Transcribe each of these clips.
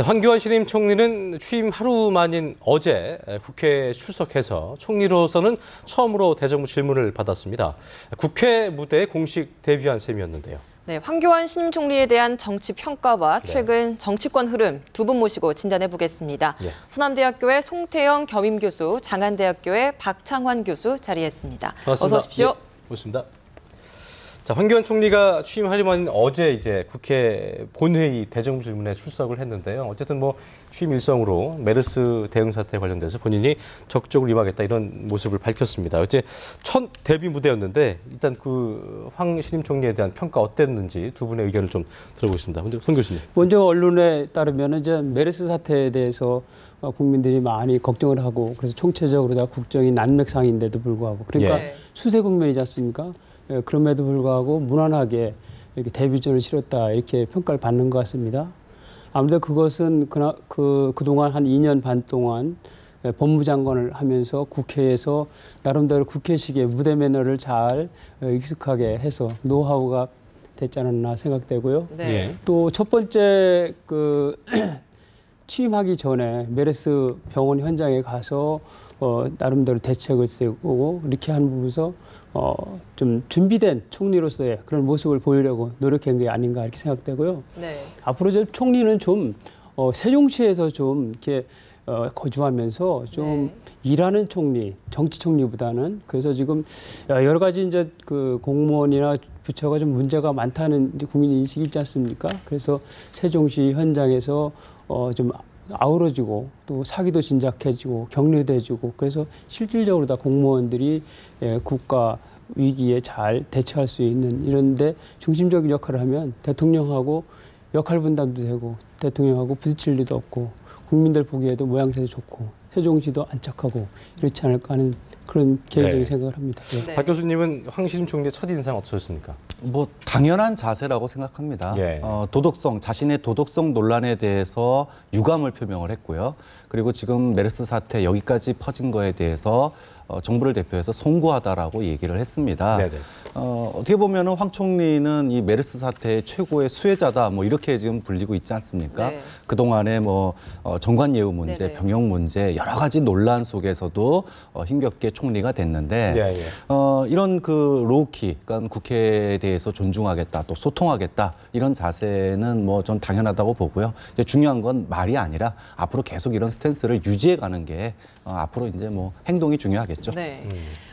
황교안 신임 총리는 취임 하루 만인 어제 국회에 출석해서 총리로서는 처음으로 대정부 질문을 받았습니다. 국회 무대에 공식 데뷔한 셈이었는데요. 네, 황교안 신임 총리에 대한 정치 평가와 최근 정치권 흐름 두 분 모시고 진단해 보겠습니다. 서남대학교의 송태영 겸임 교수, 장안대학교의 박창환 교수 자리했습니다. 반갑습니다. 어서 오십시오. 고맙습니다. 자, 황교안 총리가 취임하려면 어제 이제 국회 본회의 대정부 질문에 출석을 했는데요. 어쨌든 뭐 취임 일성으로 메르스 대응 사태에 관련돼서 본인이 적극적으로 임하겠다 이런 모습을 밝혔습니다. 어제 첫 데뷔 무대였는데 일단 그 황 신임 총리에 대한 평가 어땠는지 두 분의 의견을 좀 들어보겠습니다. 먼저 송 교수님. 먼저 언론에 따르면 이제 메르스 사태에 대해서 국민들이 많이 걱정을 하고 그래서 총체적으로 다 국정이 난맥상인데도 불구하고 그러니까 수세 국면이지 않습니까? 그럼에도 불구하고 무난하게 이렇게 데뷔전을 치렀다 이렇게 평가를 받는 것 같습니다. 아무래도 그것은 그동안 한 2년 반 동안 법무장관을 하면서 국회에서 나름대로 국회식의 무대 매너를 잘 익숙하게 해서 노하우가 됐지 않았나 생각되고요. 네. 또 첫 번째 취임하기 전에 메르스 병원 현장에 가서 나름대로 대책을 세우고 이렇게 하는 부분에서 좀 준비된 총리로서의 그런 모습을 보이려고 노력한 게 아닌가 이렇게 생각되고요. 네. 앞으로 저 총리는 좀 세종시에서 좀 이렇게 거주하면서 좀 일하는 총리, 정치 총리보다는 그래서 지금 여러 가지 이제 그 공무원이나 부처가 좀 문제가 많다는 국민 인식이 있지 않습니까? 그래서 세종시 현장에서 좀 아우러지고 또 사기도 진작해지고 격리도 해주고 그래서 실질적으로 다 공무원들이 국가 위기에 잘 대처할 수 있는 이런데 중심적인 역할을 하면 대통령하고 역할 분담도 되고 대통령하고 부딪힐 일도 없고 국민들 보기에도 모양새도 좋고 세종시도 안착하고 이렇지 않을까 하는 그런 개인적인 생각을 합니다. 네. 박 교수님은 황 신임 총리의 첫 인상 어떠셨습니까? 뭐 당연한 자세라고 생각합니다. 예. 도덕성, 자신의 도덕성 논란에 대해서 유감을 표명을 했고요. 그리고 지금 메르스 사태 여기까지 퍼진 거에 대해서 정부를 대표해서 송구하다라고 얘기를 했습니다. 네네. 어떻게 보면은 황 총리는 이 메르스 사태의 최고의 수혜자다, 뭐 이렇게 지금 불리고 있지 않습니까? 네. 그 동안에 뭐 정관 예우 문제, 네네. 병역 문제 여러 가지 논란 속에서도 힘겹게 총리가 됐는데 이런 그 로우키, 그러니까 국회에 대해서 존중하겠다, 또 소통하겠다 이런 자세는 뭐 전 당연하다고 보고요. 이제 중요한 건 말이 아니라 앞으로 계속 이런 스탠스를 유지해가는 게 앞으로 이제 뭐 행동이 중요하겠죠. 네.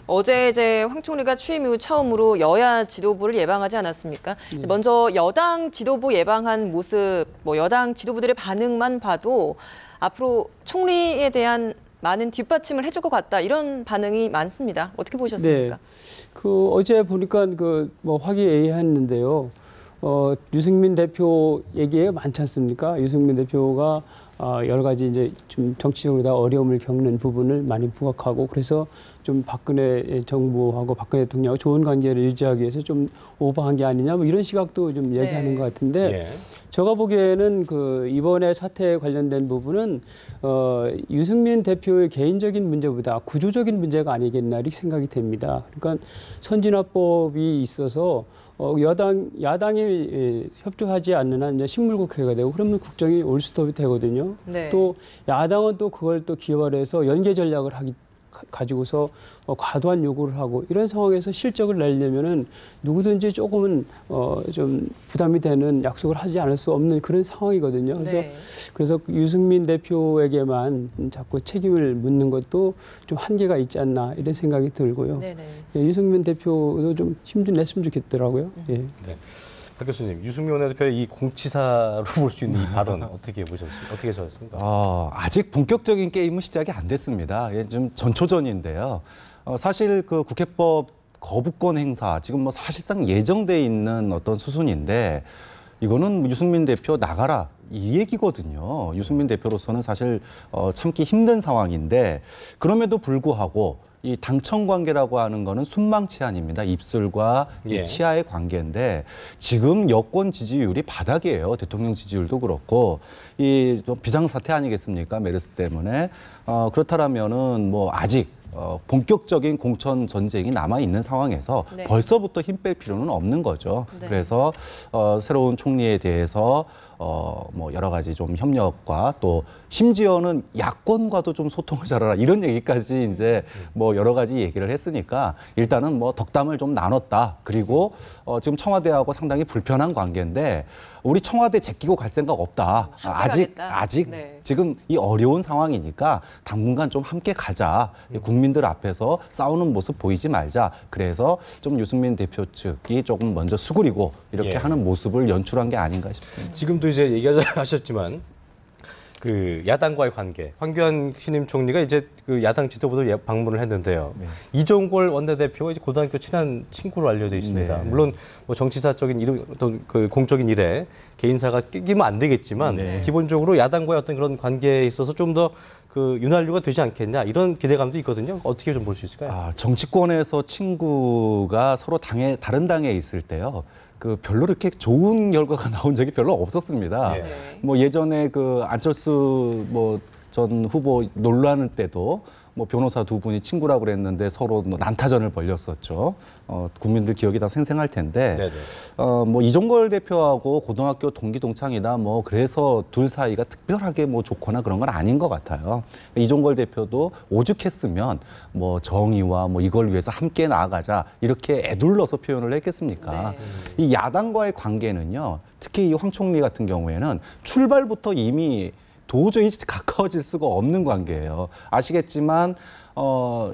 어제 이제 황 총리가 취임 이후 처음으로 여야 지도부를 예방하지 않았습니까? 먼저 여당 지도부 예방한 모습, 뭐 여당 지도부들의 반응만 봐도 앞으로 총리에 대한 많은 뒷받침을 해줄 것 같다 이런 반응이 많습니다. 어떻게 보셨습니까? 네. 어제 보니까 뭐 화기애애했는데요. 유승민 대표 얘기가 많지 않습니까? 유승민 대표가 여러 가지 이제 좀 정치적으로 다 어려움을 겪는 부분을 많이 부각하고 그래서 좀 박근혜 정부하고 박근혜 대통령하고 좋은 관계를 유지하기 위해서 좀 오버한 게 아니냐 뭐 이런 시각도 좀 얘기하는 것 같은데 제가 보기에는 이번에 사태에 관련된 부분은 유승민 대표의 개인적인 문제보다 구조적인 문제가 아니겠나 이렇게 생각이 됩니다. 그러니까 선진화법이 있어서 야당이 협조하지 않는 한 이제 식물국회가 되고 그러면 국정이 올스톱이 되거든요. 네. 또 야당은 또 그걸 또 기여해서 연계 전략을 가지고서 과도한 요구를 하고 이런 상황에서 실적을 내려면은 누구든지 조금은 좀 부담이 되는 약속을 하지 않을 수 없는 그런 상황이거든요. 그래서 유승민 대표에게만 자꾸 책임을 묻는 것도 좀 한계가 있지 않나 이런 생각이 들고요. 유승민 대표도 좀 힘 좀 냈으면 좋겠더라고요. 네. 박 교수님, 유승민 원내대표의 이 공치사로 볼 수 있는 이 발언 어떻게 보셨습니까? 어떻게 보셨습니까? 아직 본격적인 게임은 시작이 안 됐습니다. 좀 전초전인데요. 사실 그 국회법 거부권 행사 지금 뭐 사실상 예정돼 있는 어떤 수순인데 이거는 유승민 대표 나가라 이 얘기거든요. 유승민 대표로서는 사실 참기 힘든 상황인데 그럼에도 불구하고 이 당청 관계라고 하는 거는 순망치 아닙니다. 입술과 이 치아의 관계인데 지금 여권 지지율이 바닥이에요. 대통령 지지율도 그렇고 이 비상사태 아니겠습니까? 메르스 때문에 그렇다라면은 뭐 아직 본격적인 공천 전쟁이 남아 있는 상황에서 벌써부터 힘 뺄 필요는 없는 거죠. 그래서 새로운 총리에 대해서 뭐 여러 가지 좀 협력과 또 심지어는 야권과도 좀 소통을 잘하라 이런 얘기까지 이제 뭐 여러 가지 얘기를 했으니까 일단은 뭐 덕담을 좀 나눴다. 그리고 지금 청와대하고 상당히 불편한 관계인데 우리 청와대 제끼고 갈 생각 없다. 아직 네. 지금 이 어려운 상황이니까 당분간 좀 함께 가자. 국민들 앞에서 싸우는 모습 보이지 말자. 그래서 좀 유승민 대표 측이 조금 먼저 수그리고 이렇게 예. 하는 모습을 연출한 게 아닌가 싶습니다. 지금도 이제 얘기하셨지만 그 야당과의 관계, 황교안 신임 총리가 이제 그 야당 지도부도 방문을 했는데요. 네. 이종걸 원내대표가 이제 고등학교 친한 친구로 알려져 있습니다. 네. 물론 뭐 정치사적인 이름, 어떤 그 공적인 일에 개인사가 끼면 안 되겠지만 네. 기본적으로 야당과의 어떤 그런 관계에 있어서 좀 더 그 윤활유가 되지 않겠냐 이런 기대감도 있거든요. 어떻게 좀 볼 수 있을까요? 정치권에서 친구가 서로 다른 당에 있을 때요. 그 별로 그렇게 좋은 결과가 나온 적이 별로 없었습니다. 네. 뭐 예전에 그 안철수 뭐 전 후보 논란 때도 뭐 변호사 두 분이 친구라고 그랬는데 서로 뭐 난타전을 벌였었죠. 국민들 기억이 다 생생할 텐데. 네네. 뭐 이종걸 대표하고 고등학교 동기 동창이다 뭐 그래서 둘 사이가 특별하게 뭐 좋거나 그런 건 아닌 것 같아요. 이종걸 대표도 오죽했으면 뭐 정의와 뭐 이걸 위해서 함께 나아가자 이렇게 애둘러서 표현을 했겠습니까? 네. 이 야당과의 관계는요. 특히 이 황 총리 같은 경우에는 출발부터 이미 도저히 가까워질 수가 없는 관계예요. 아시겠지만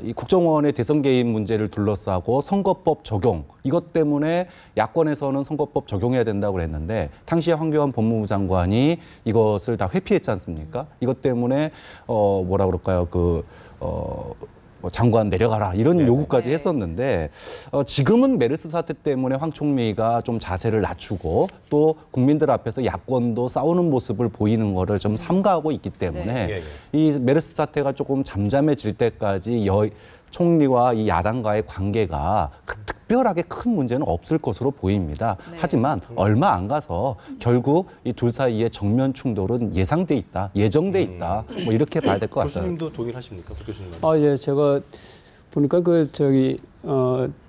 이 국정원의 대선 개입 문제를 둘러싸고 선거법 적용 이것 때문에 야권에서는 선거법 적용해야 된다고 그랬는데 당시에 황교안 법무부 장관이 이것을 다 회피했지 않습니까? 이것 때문에 뭐라 그럴까요? 뭐 장관 내려가라 이런 네네. 요구까지 네. 했었는데 지금은 메르스 사태 때문에 황 총리가 좀 자세를 낮추고 또 국민들 앞에서 야권도 싸우는 모습을 보이는 거를 좀 삼가하고 있기 때문에 네. 이 메르스 사태가 조금 잠잠해질 때까지 총리와 이 야당과의 관계가 특별하게 큰 문제는 없을 것으로 보입니다. 네. 하지만 얼마 안 가서 결국 이 둘 사이의 정면 충돌은 예상돼 있다, 예정돼 있다. 뭐 이렇게 봐야 될 것 같아요. 교수님도 동의하십니까, 교수님? 예, 제가 보니까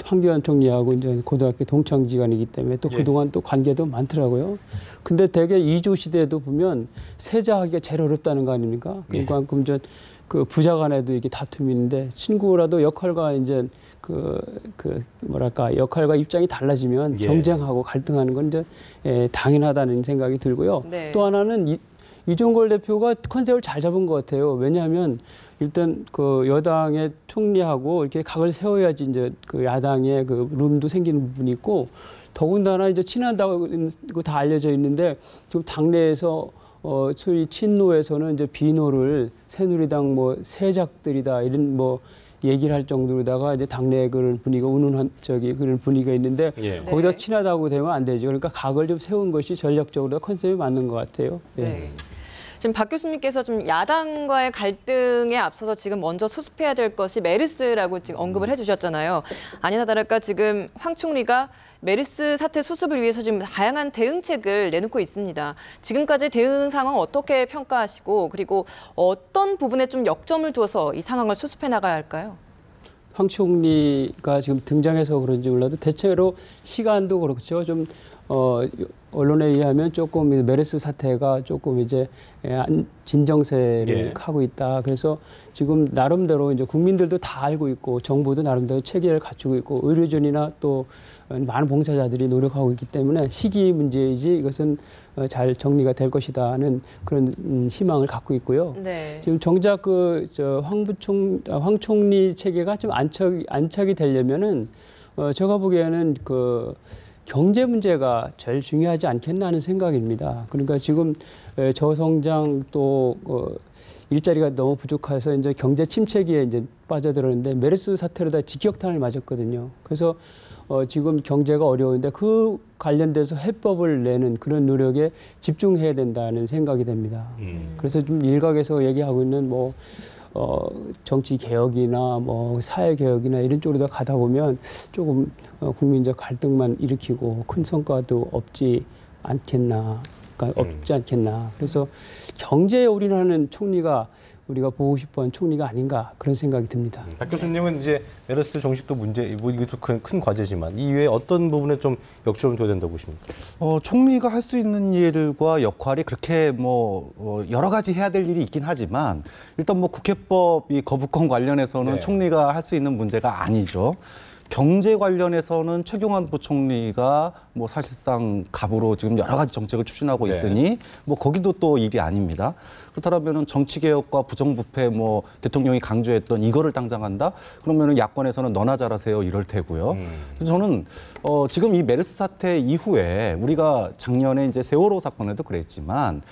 황교안 총리하고 이제 고등학교 동창지간이기 때문에 또 예. 그동안 또 관계도 많더라고요. 근데 대개 이조 시대에도 보면 세자하기가 제일 어렵다는 거 아닙니까? 그러니까 그 부자 간에도 이렇게 다툼이 있는데 친구라도 역할과 이제 뭐랄까 역할과 입장이 달라지면 예. 경쟁하고 갈등하는 건 이제 당연하다는 생각이 들고요. 네. 또 하나는 이종걸 대표가 컨셉을 잘 잡은 것 같아요. 왜냐하면 일단 그 여당의 총리하고 이렇게 각을 세워야지 이제 그 야당의 그 룸도 생기는 부분이 있고 더군다나 이제 친하다고 다 알려져 있는데 지금 당내에서 소위 친노에서는 이제 비노를 새누리당 뭐 세작들이다 이런 뭐 얘기를 할 정도로다가 이제 당내 그런 분위기가 운운한 그런 분위기가 있는데 예. 거기다 네. 친하다고 되면 안 되죠. 그러니까 각을 좀 세운 것이 전략적으로 컨셉이 맞는 것 같아요. 네. 지금 박 교수님께서 좀 야당과의 갈등에 앞서서 지금 먼저 수습해야 될 것이 메르스라고 지금 언급을 해주셨잖아요. 아니나 다를까 지금 황 총리가 메르스 사태 수습을 위해서 지금 다양한 대응책을 내놓고 있습니다. 지금까지 대응 상황 어떻게 평가하시고 그리고 어떤 부분에 좀 역점을 두어서 이 상황을 수습해 나가야 할까요? 황 총리가 지금 등장해서 그런지 몰라도 대체로 시간도 그렇죠. 좀 언론에 의하면 조금 메르스 사태가 조금 이제 진정세를 예. 하고 있다. 그래서 지금 나름대로 이제 국민들도 다 알고 있고 정부도 나름대로 체계를 갖추고 있고 의료진이나 또 많은 봉사자들이 노력하고 있기 때문에 시기 문제이지 이것은 잘 정리가 될 것이다는 그런 희망을 갖고 있고요. 네. 지금 정작 황 총리 체계가 좀 안착이 되려면은 제가 보기에는 그 경제 문제가 제일 중요하지 않겠나 하는 생각입니다. 그러니까 지금 저성장 또 일자리가 너무 부족해서 이제 경제 침체기에 이제 빠져들었는데 메르스 사태로 다 직격탄을 맞았거든요. 그래서 지금 경제가 어려운데 그 관련돼서 해법을 내는 그런 노력에 집중해야 된다는 생각이 됩니다. 그래서 좀 일각에서 얘기하고 있는 뭐 정치 개혁이나 뭐 사회 개혁이나 이런 쪽으로 가다 보면 조금 국민적 갈등만 일으키고 큰 성과도 없지 않겠나. 그러니까 없지 않겠나. 그래서 경제에 올인하는 총리가 우리가 보고 싶어하는 총리가 아닌가 그런 생각이 듭니다. 박 교수님은 이제 메르스 정식도 문제, 뭐 이것도 큰 과제지만 이 이외에 어떤 부분에 좀 역점을 둬야 된다고 보십니까? 총리가 할 수 있는 일과 역할이 그렇게 여러 가지 해야 될 일이 있긴 하지만 일단 국회법 이 거부권 관련해서는 네. 총리가 할 수 있는 문제가 아니죠. 경제 관련해서는 최경환 부총리가 사실상 갑으로 지금 여러 가지 정책을 추진하고 있으니 거기도 또 일이 아닙니다. 그렇다면은 정치개혁과 부정부패 대통령이 강조했던 이거를 당장 한다? 그러면은 야권에서는 너나 잘하세요 이럴 테고요. 그래서 저는 지금 이 메르스 사태 이후에 우리가 작년에 이제 세월호 사건에도 그랬지만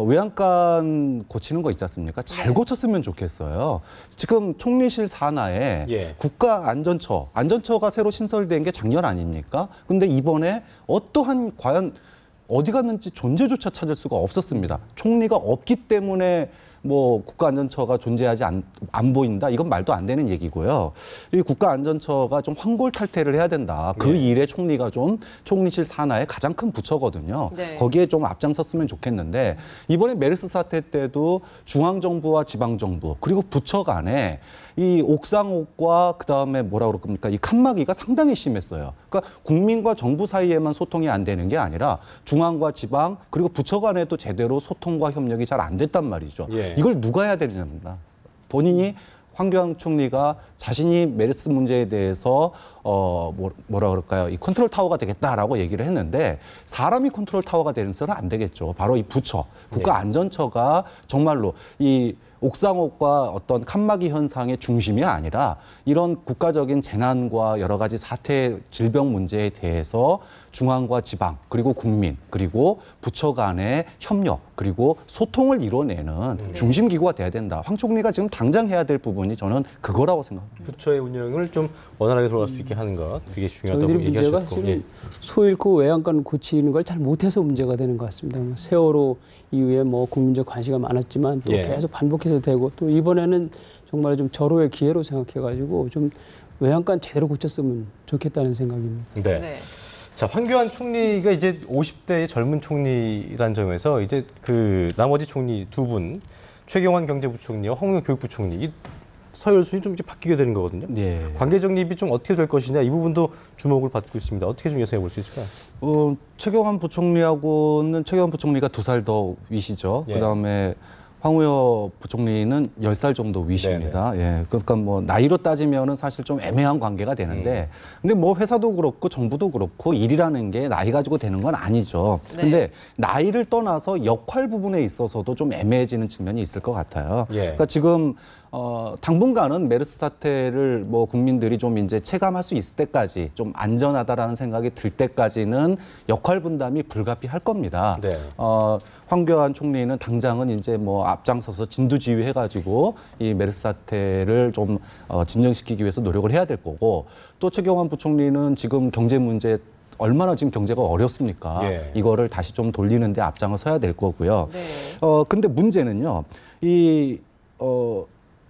외양간 고치는 거 있지 않습니까? 잘 고쳤으면 좋겠어요. 지금 총리실 산하에 안전처가 새로 신설된 게 작년 아닙니까? 근데 이번에 과연 어디 갔는지 존재조차 찾을 수가 없었습니다. 총리가 없기 때문에 국가안전처가 존재하지 안 보인다. 이건 말도 안 되는 얘기고요. 이 국가안전처가 좀 환골탈태를 해야 된다. 그 일에 총리가 좀 총리실 산하의 가장 큰 부처거든요. 네. 거기에 좀 앞장섰으면 좋겠는데 이번에 메르스 사태 때도 중앙정부와 지방정부 그리고 부처 간에 이 옥상옥과 그다음에 이 칸막이가 상당히 심했어요. 그러니까 국민과 정부 사이에만 소통이 안 되는 게 아니라 중앙과 지방 그리고 부처 간에도 제대로 소통과 협력이 잘 안 됐단 말이죠. 이걸 누가 해야 되느냐입니다. 본인이 황교안 총리가 자신이 메르스 문제에 대해서 이 컨트롤 타워가 되겠다라고 얘기를 했는데 사람이 컨트롤 타워가 되는서는 안 되겠죠. 바로 이 부처, 국가안전처가 정말로 이 옥상옥과 어떤 칸막이 현상의 중심이 아니라 이런 국가적인 재난과 여러 가지 사태, 질병 문제에 대해서 중앙과 지방, 그리고 국민, 그리고 부처 간의 협력, 그리고 소통을 이뤄내는 중심기구가 돼야 된다. 황 총리가 지금 당장 해야 될 부분이 저는 그거라고 생각합니다. 부처의 운영을 좀 원활하게 돌아갈 수 있게 하는 것 되게 중요하다고 저희들이 문제가 얘기하셨고. 사실은 소 잃고 외양간 고치는 걸 잘 못해서 문제가 되는 것 같습니다. 세월호 이후에 국민적 관심이 많았지만 또 계속 반복해서 되고 또 이번에는 정말 좀 절호의 기회로 생각해가지고 좀 외양간 제대로 고쳤으면 좋겠다는 생각입니다. 네. 자, 황교안 총리가 이제 50대의 젊은 총리라는 점에서 이제 그 나머지 총리 두 분, 최경환 경제부총리와 홍영표 교육부총리 이 서열순위 좀 이제 바뀌게 되는 거거든요. 관계 정립이 좀 어떻게 될 것이냐 이 부분도 주목을 받고 있습니다. 어떻게 좀 예상해 볼 수 있을까요? 최경환 부총리가 2살 더 위시죠. 그다음에 황우여 부총리는 10살 정도 위십니다. 그러니까 나이로 따지면은 사실 좀 애매한 관계가 되는데, 근데 회사도 그렇고 정부도 그렇고 일이라는 게 나이 가지고 되는 건 아니죠. 근데 나이를 떠나서 역할 부분에 있어서도 좀 애매해지는 측면이 있을 것 같아요. 그러니까 지금 당분간은 메르스 사태를 국민들이 좀 이제 체감할 수 있을 때까지 좀 안전하다라는 생각이 들 때까지는 역할 분담이 불가피할 겁니다. 황교안 총리는 당장은 이제 앞장서서 진두지휘해가지고 이 메르스 사태를 좀 진정시키기 위해서 노력을 해야 될 거고 또 최경환 부총리는 지금 경제 문제 얼마나 지금 경제가 어렵습니까? 이거를 다시 좀 돌리는 데 앞장을 서야 될 거고요. 근데 문제는요.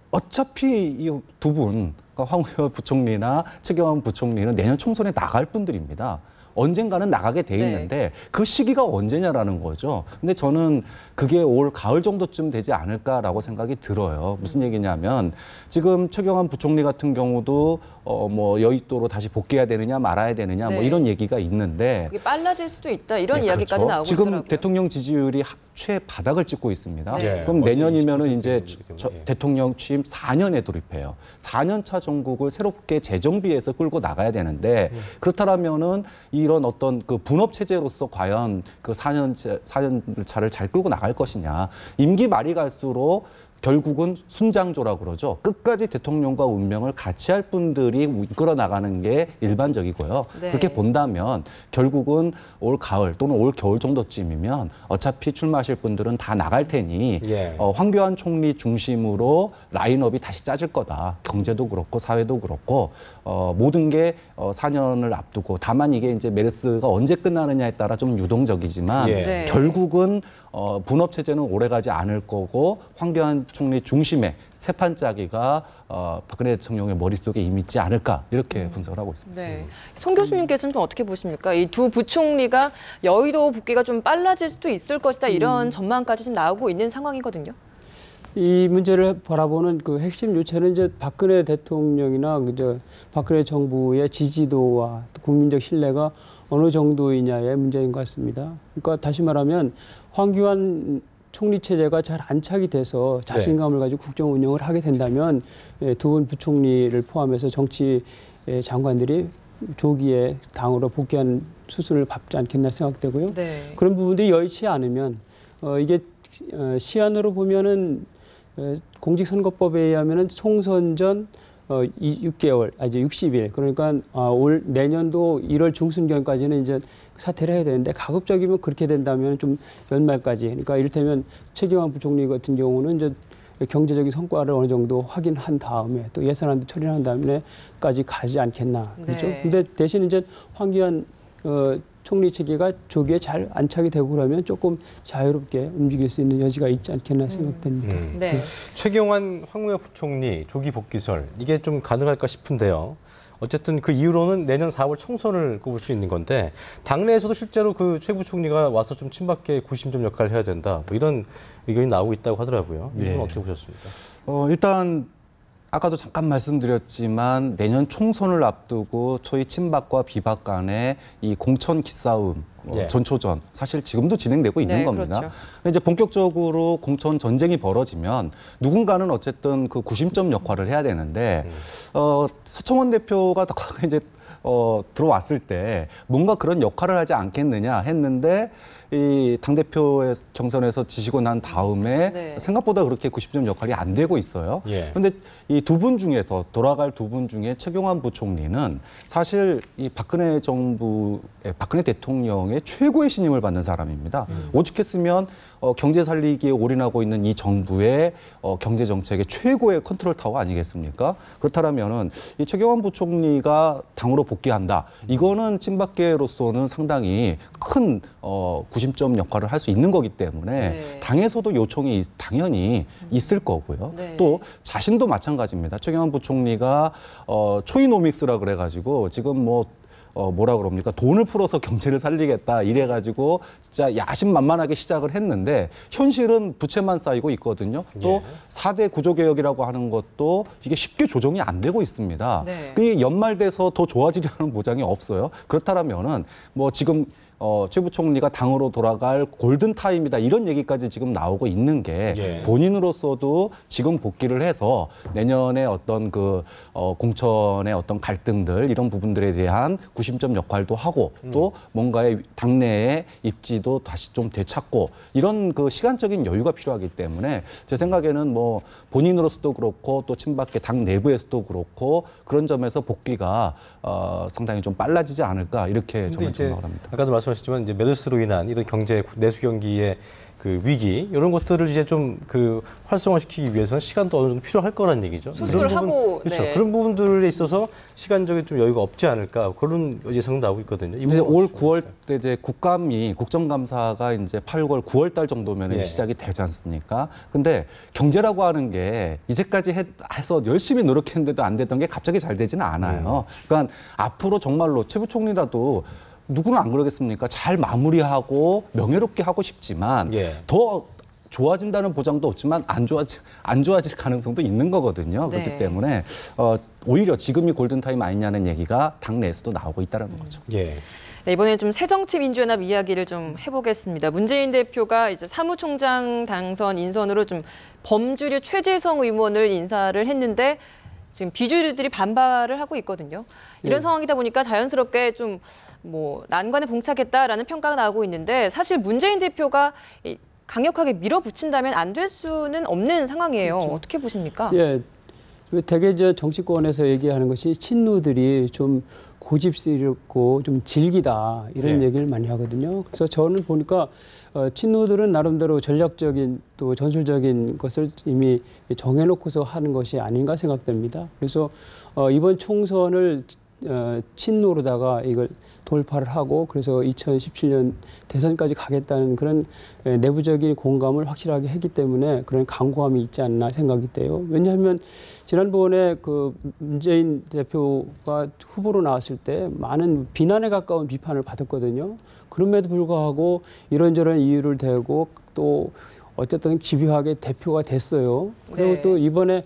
어차피 이 두 분, 그러니까 황우여 부총리나 최경환 부총리는 내년 총선에 나갈 분들입니다. 언젠가는 나가게 돼 있는데 그 시기가 언제냐라는 거죠. 근데 저는 그게 올 가을 정도쯤 되지 않을까라고 생각이 들어요. 무슨 얘기냐면 지금 최경환 부총리 같은 경우도 여의도로 다시 복귀해야 되느냐 말아야 되느냐 이런 얘기가 있는데 그게 빨라질 수도 있다 이런 이야기까지 나오고 지금 있더라고요. 대통령 지지율이 최바닥을 찍고 있습니다. 네. 그럼 내년이면은 20% 이제 되기 때문에. 대통령 취임 4년에 돌입해요. 4년차 전국을 새롭게 재정비해서 끌고 나가야 되는데 그렇다면은 이런 어떤 그 분업 체제로서 과연 그 4년차를 잘 끌고 나갈 것이냐. 임기 말이 갈수록 결국은 순장조라고 그러죠. 끝까지 대통령과 운명을 같이 할 분들이 이끌어 나가는 게 일반적이고요. 그렇게 본다면 결국은 올 가을 또는 올 겨울 정도쯤이면 어차피 출마하실 분들은 다 나갈 테니 황교안 총리 중심으로 라인업이 다시 짜질 거다. 경제도 그렇고 사회도 그렇고 모든 게 4년을 앞두고 다만 이게 이제 메르스가 언제 끝나느냐에 따라 좀 유동적이지만 결국은 분업 체제는 오래가지 않을 거고 황교안 총리 중심의 새 판짜기가 박근혜 대통령의 머릿속에 이미 있지 않을까 이렇게 분석을 하고 있습니다. 송 교수님께서는 좀 어떻게 보십니까? 이 두 부총리가 여의도 복귀가 좀 빨라질 수도 있을 것이다 이런 전망까지 지금 나오고 있는 상황이거든요. 이 문제를 바라보는 그 핵심 요체는 이제 박근혜 대통령이나 그저 박근혜 정부의 지지도와 또 국민적 신뢰가 어느 정도이냐의 문제인 것 같습니다. 그러니까 다시 말하면 황교안 총리 체제가 잘 안착이 돼서 자신감을 가지고 국정 운영을 하게 된다면 두 분 부총리를 포함해서 정치 장관들이 조기에 당으로 복귀한 수순을 밟지 않겠나 생각되고요. 네. 그런 부분들이 여의치 않으면 이게 시한으로 보면은 공직선거법에 의하면은 총선 전 6개월, 이제 60일, 그러니까 올 내년도 1월 중순경까지는 이제 사퇴를 해야 되는데 가급적이면 그렇게 된다면 좀 연말까지, 그러니까 이를테면 최경환 부총리 같은 경우는 이제 경제적인 성과를 어느 정도 확인한 다음에 또 예산안도 처리한 다음에까지 가지 않겠나, 그렇죠? 네. 근데 대신 이제 황교안 총리 체계가 조기에 잘 안착이 되고 그러면 조금 자유롭게 움직일 수 있는 여지가 있지 않겠나 생각됩니다. 네. 최경환 황우여 부총리 조기 복귀설 이게 좀 가능할까 싶은데요. 어쨌든 그 이후로는 내년 4월 총선을 꼽을 수 있는 건데 당내에서도 실제로 그 최 부총리가 와서 좀 친박계 구심점 역할을 해야 된다. 뭐 이런 의견이 나오고 있다고 하더라고요. 이건 네. 어떻게 보셨습니까? 일단 아까도 잠깐 말씀드렸지만 내년 총선을 앞두고 소위 친박과 비박 간의 이 공천 기싸움, 예. 전초전 사실 지금도 진행되고 있는 네, 겁니다. 그렇죠. 이제 본격적으로 공천 전쟁이 벌어지면 누군가는 어쨌든 그 구심점 역할을 해야 되는데 서청원 대표가 이제 들어왔을 때 뭔가 그런 역할을 하지 않겠느냐 했는데 이 당대표의 경선에서 지시고 난 다음에 네. 생각보다 그렇게 90점 역할이 안 되고 있어요. 예. 그런데 이 두 분 중에서 돌아갈 두 분 중에 최경환 부총리는 사실 이 박근혜 대통령의 최고의 신임을 받는 사람입니다. 오죽했으면 경제 살리기에 올인하고 있는 이 정부의 경제 정책의 최고의 컨트롤 타워 아니겠습니까? 그렇다면은 이 최경환 부총리가 당으로 복귀한다. 이거는 친박계로서는 상당히 큰 구심점 역할을 할 수 있는 거기 때문에 네. 당에서도 요청이 당연히 있을 거고요. 네. 또 자신도 마찬가지입니다. 최경환 부총리가 초이노믹스라 그래가지고 지금 뭐라 그럽니까? 돈을 풀어서 경제를 살리겠다 이래가지고 진짜 야심만만하게 시작을 했는데 현실은 부채만 쌓이고 있거든요. 또 4대 구조개혁이라고 하는 것도 이게 쉽게 조정이 안 되고 있습니다. 네. 그게 연말 돼서 더 좋아지려는 보장이 없어요. 그렇다면은 뭐 지금 최 부총리가 당으로 돌아갈 골든타임이다 이런 얘기까지 지금 나오고 있는 게 예. 본인으로서도 지금 복귀를 해서 내년에 어떤 그 공천의 어떤 갈등들 이런 부분들에 대한 구심점 역할도 하고 또 뭔가의 당내의 입지도 다시 좀 되찾고 이런 그 시간적인 여유가 필요하기 때문에 제 생각에는 뭐 본인으로서도 그렇고 또 친박계 당 내부에서도 그렇고 그런 점에서 복귀가 상당히 좀 빨라지지 않을까 이렇게 저는 생각을 합니다. 아까도 말씀하셨지만 이제 메르스로 인한 이런 경제 내수 경기의 그 위기 이런 것들을 이제 좀 그 활성화시키기 위해서는 시간도 어느 정도 필요할 거란 얘기죠. 수습을 그런 하고, 그렇죠. 네. 그런 부분들에 있어서 시간적인 좀 여유가 없지 않을까 그런 예상도 나오고 있거든요. 이제 올 9월 때 이제 국정감사가 이제 8월, 9월 달 정도면 예. 시작이 되지 않습니까? 근데 경제라고 하는 게 이제까지 해서 열심히 노력했는데도 안 됐던 게 갑자기 잘 되지는 않아요. 그러니까 앞으로 정말로 최 부총리라도 누구는 안 그러겠습니까? 잘 마무리하고 명예롭게 하고 싶지만 예. 더 좋아진다는 보장도 없지만 안 좋아질 가능성도 있는 거거든요. 네. 그렇기 때문에 오히려 지금이 골든타임 아니냐는 얘기가 당내에서도 나오고 있다는 거죠. 예. 네, 이번에는 좀 새정치민주연합 이야기를 좀 해보겠습니다. 문재인 대표가 이제 사무총장 당선 인선으로 좀 범주류 최재성 의원을 인사를 했는데 지금 비주류들이 반발을 하고 있거든요. 이런 상황이다 보니까 자연스럽게 좀 뭐 난관에 봉착했다라는 평가가 나오고 있는데 사실 문재인 대표가 강력하게 밀어붙인다면 안 될 수는 없는 상황이에요. 그렇죠. 어떻게 보십니까? 예, 대개 정치권에서 얘기하는 것이 친노들이 좀 고집스럽고 좀 질기다 이런 네. 얘기를 많이 하거든요. 그래서 저는 보니까 친노들은 나름대로 전략적인 또 전술적인 것을 이미 정해놓고서 하는 것이 아닌가 생각됩니다. 그래서 이번 총선을 친노로다가 이걸 돌파를 하고 그래서 2017년 대선까지 가겠다는 그런 내부적인 공감을 확실하게 했기 때문에 그런 강고함이 있지 않나 생각이 돼요. 왜냐하면 지난번에 그 문재인 대표가 후보로 나왔을 때 많은 비난에 가까운 비판을 받았거든요. 그럼에도 불구하고 이런저런 이유를 대고 또 어쨌든 집요하게 대표가 됐어요. 그리고 네. 또 이번에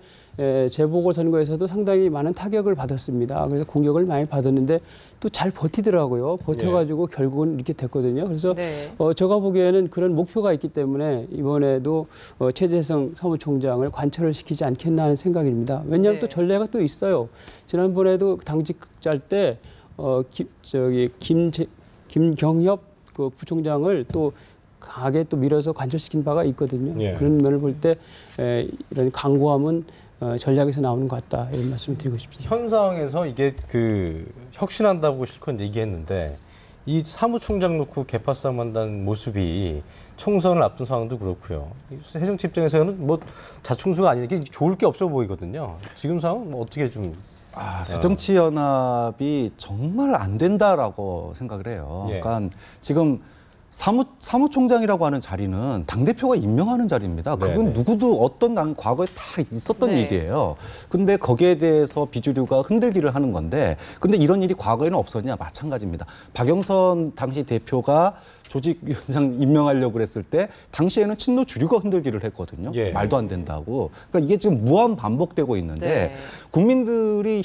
재보궐선거에서도 상당히 많은 타격을 받았습니다. 그래서 공격을 많이 받았는데 또 잘 버티더라고요. 버텨가지고 결국은 이렇게 됐거든요. 그래서 네. 제가 보기에는 그런 목표가 있기 때문에 이번에도 최재성 사무총장을 관철을 시키지 않겠나 하는 생각입니다. 왜냐하면 네. 또 전례가 또 있어요. 지난번에도 당직 짤 때 김경협 그 부총장을 또 강하게 또 밀어서 관철시킨 바가 있거든요. 예. 그런 면을 볼 때 이런 강구함은 전략에서 나오는 것 같다 이런 말씀을 드리고 싶습니다. 현 상황에서 이게 그 혁신한다고 실컷 얘기했는데 이 사무총장 놓고 개파 싸움한다는 모습이 총선을 앞둔 상황도 그렇고요. 새정치 입장에서는 뭐 자충수가 아니니까 좋을 게 없어 보이거든요. 지금 상황 뭐 어떻게 좀 새정치연합이 정말 안 된다라고 생각을 해요. 예. 그러니까 지금 사무총장이라고 하는 자리는 당대표가 임명하는 자리입니다. 그건 네네. 누구도 어떤 당 과거에 다 있었던 네. 일이에요. 근데 거기에 대해서 비주류가 흔들기를 하는 건데 근데 이런 일이 과거에는 없었냐? 마찬가지입니다. 박영선 당시 대표가 조직위원장 임명하려고 그랬을 때 당시에는 친노 주류가 흔들기를 했거든요. 예. 말도 안 된다고. 그러니까 이게 지금 무한 반복되고 있는데 네. 국민들이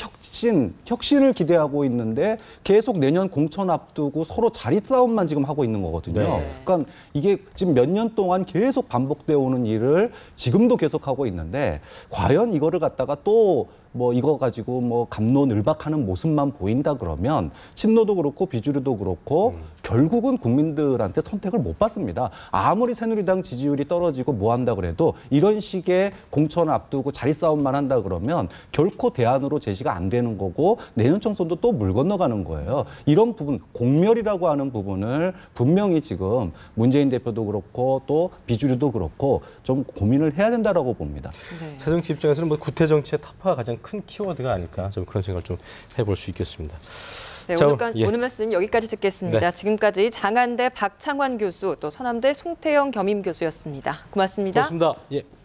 혁신을 기대하고 있는데 계속 내년 공천 앞두고 서로 자리 싸움만 지금 하고 있는 거거든요. 네. 그러니까 이게 지금 몇 년 동안 계속 반복되어 오는 일을 지금도 계속 하고 있는데 과연 이거를 갖다가 또 뭐 이거 가지고 뭐 갑론을박하는 모습만 보인다 그러면 친노도 그렇고 비주류도 그렇고 결국은 국민들한테 선택을 못 받습니다. 아무리 새누리당 지지율이 떨어지고 뭐 한다 그래도 이런 식의 공천을 앞두고 자리 싸움만 한다 그러면 결코 대안으로 제시가 안 되는 거고 내년 총선도 또 물 건너가는 거예요. 이런 부분 공멸이라고 하는 부분을 분명히 지금 문재인 대표도 그렇고 또 비주류도 그렇고 좀 고민을 해야 된다라고 봅니다. 네. 새정치 입장에서는 뭐 구태 정치의 타파가 가장 큰 키워드가 아닐까 좀 그런 생각을 좀 해볼 수 있겠습니다. 네, 자, 오늘 말씀 여기까지 듣겠습니다. 네. 지금까지 장한대 박창환 교수 또 서남대 송태영 겸임 교수였습니다. 고맙습니다. 고맙습니다. 예.